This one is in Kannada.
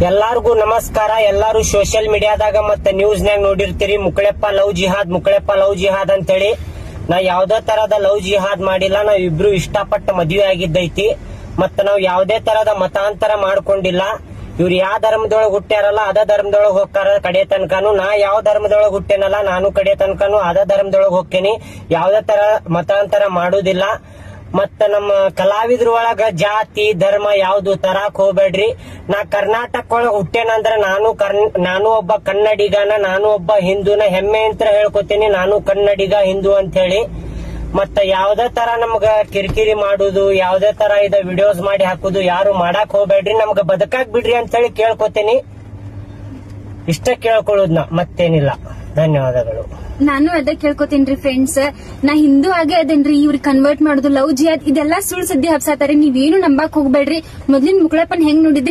ಎಲ್ಲಾರ್ಗೂ ನಮಸ್ಕಾರ. ಎಲ್ಲಾರು ಸೋಷಿಯಲ್ ಮೀಡಿಯಾದಾಗ ಮತ್ತೆ ನ್ಯೂಸ್ ನಾಗ ನೋಡಿರ್ತೀರಿ ಮುಕ್ಕಳೆಪ್ಪ ಲವ್ ಜಿಹಾದ್ ಅಂತೇಳಿ. ನಾ ಯಾವ್ದೇ ತರದ ಲವ್ ಜಿಹಾದ್ ಮಾಡಿಲ್ಲ. ನಾವ್ ಇಬ್ರು ಇಷ್ಟಪಟ್ಟು ಮದುವೆ ಆಗಿದ್ದೈತಿ. ಮತ್ತ ನಾವ್ ಯಾವ್ದೇ ತರದ ಮತಾಂತರ ಮಾಡ್ಕೊಂಡಿಲ್ಲ. ಇವ್ರು ಯಾವ ಧರ್ಮದೊಳಗ್ ಹುಟ್ಟ್ಯಾರಲ್ಲ ಅದ ಧರ್ಮದೊಳಗ್ ಹೋಗ್ತಾರ ಕಡೆ ತನಕನು. ನಾ ಯಾವ ಧರ್ಮದೊಳಗ್ ಹುಟ್ಟೇನಲ್ಲ ನಾನು ಕಡೆ ತನಕನು ಅದ ಧರ್ಮದೊಳಗ್ ಹೋಗ್ತೇನಿ. ಯಾವ್ದೇ ತರ ಮತಾಂತರ ಮಾಡುದಿಲ್ಲ. ಮತ್ತ ನಮ್ಮ ಕಲಾವಿದ್ರ ಒಳಗ ಜಾತಿ ಧರ್ಮ ಯಾವ್ದು ತರಾಕ್ ಹೋಗ್ಬೇಡ್ರಿ. ನಾ ಕರ್ನಾಟಕ ಒಳಗ ಹುಟ್ಟೇನಂದ್ರ ನಾನು ಒಬ್ಬ ಕನ್ನಡಿಗನ, ನಾನು ಒಬ್ಬ ಹಿಂದೂನ ಹೆಮ್ಮೆ ಅಂತ ಹೇಳ್ಕೊತೀನಿ. ನಾನು ಕನ್ನಡಿಗ ಹಿಂದೂ ಅಂತ ಹೇಳಿ. ಮತ್ತ ಯಾವ್ದೇ ತರ ನಮ್ಗ ಕಿರಿಕಿರಿ ಮಾಡುದು, ಯಾವ್ದೇ ತರ ಇದ ವಿಡಿಯೋಸ್ ಮಾಡಿ ಹಾಕುದು ಯಾರು ಮಾಡಾಕ್ ಹೋಗ್ಬೇಡ್ರಿ. ನಮ್ಗ ಬದುಕಾಕ್ ಬಿಡ್ರಿ ಅಂತ ಹೇಳಿ ಕೇಳ್ಕೊತೀನಿ. ಇಷ್ಟ ಕೇಳ್ಕೊಳ್ಳೋದ್ನ ಮತ್ತೇನಿಲ್ಲ. ಧನ್ಯವಾದಗಳು. ನಾನು ಅದ ಕೇಳ್ಕೊತೀನ್ರಿ ಫ್ರೆಂಡ್ಸ್. ನಾ ಹಿಂದೂ ಆಗೇ ಅದೇನ್ರಿ. ಇವ್ರಿಗೆ ಕನ್ವರ್ಟ್ ಮಾಡುದು ಲವ್ ಜಿಹಾದ್ ಇದೆಲ್ಲಾ ಸುಳ್ಳು ಸುದ್ದಿ ಹಬ್ಸಾತಾರೆ. ನೀವೇನು ನಂಬಾಕ್ ಹೋಗ್ಬೇಡ್ರಿ. ಮೊದ್ಲಿನ ಮುಕ್ಕಳಪ್ಪನ್ ಹೆಂಗ್ ನೋಡಿದ್ರಿ